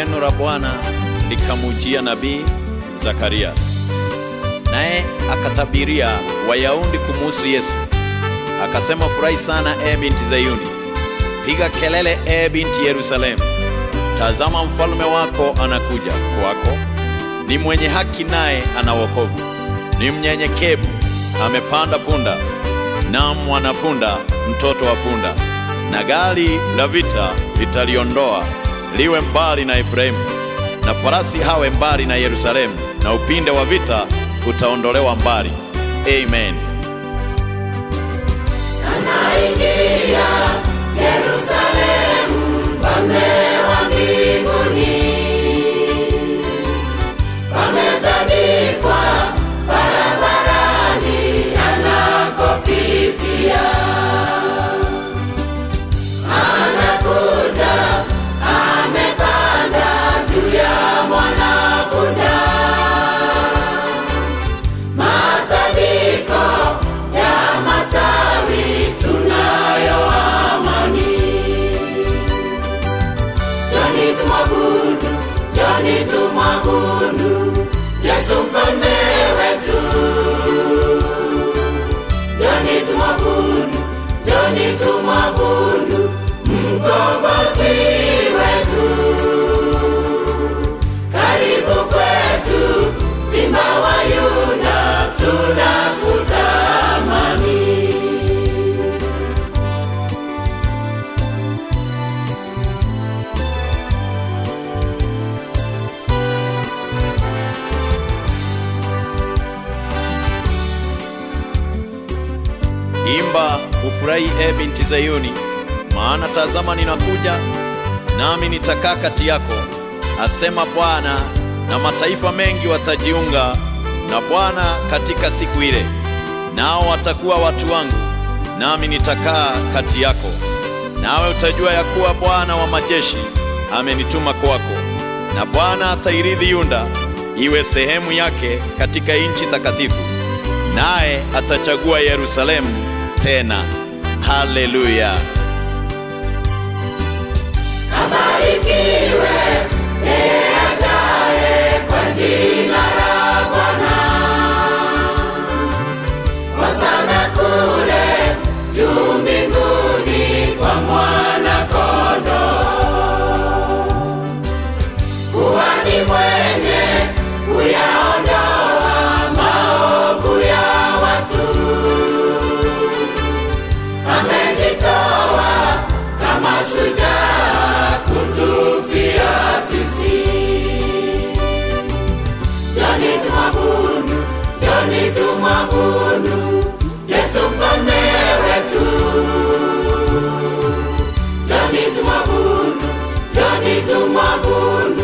neno la Bwana likamujia nabii Zakaria, naye akatabiria Wayahudi kumuhusu Yesu. Akasema, furahi sana binti Zayuni, piga kelele binti Yerusalemu. Tazama, mfalme wako anakuja kwako, ni mwenye haki naye ana wokovu, ni mnyenyekevu, amepanda punda, na mwanapunda, mtoto wa punda. Na gari la vita litaliondoa liwe mbali na Efraimu, na farasi hawe mbali na Yerusalemu, na upinde wa vita utaondolewa mbali. Amen. Anaingia Yerusalemu, mfalme wa mbinguni. Pametandikwa barabarani anakopitia. Anakuja amepanda juu ya mwanapunda. Matandiko ya matawi tunayo amani. Njoni tumwabudu, njoni tumwabudu Yesu mfalme wetu. Njoni tumwabudu, njoni tumwabudu mkombozi wetu. Karibu kwetu Simba wa Yuda, tunakutamani. Imba ufurahi binti Zayuni, maana tazama ninakuja, nami nitakaa kati yako, asema Bwana, na mataifa mengi watajiunga na Bwana katika siku ile, nao watakuwa watu wangu, nami nitakaa kati yako. Nawe utajua ya kuwa Bwana wa majeshi amenituma kwako, na Bwana atairithi Yuda iwe sehemu yake katika nchi takatifu, naye atachagua Yerusalemu tena. Haleluya. Abarikiwe yeye ajaye kwa jina la Bwana. Hosana kule juu mbinguni kwa Mwana-Kondoo. Kuhani mwenye kuyaondoa maovu ya watu, amejitoa kama shujaa kutufia sisi. Njoni tumwabudu, njoni tumwabudu Yesu mfalme wetu. Njoni tumwabudu, njoni tumwabudu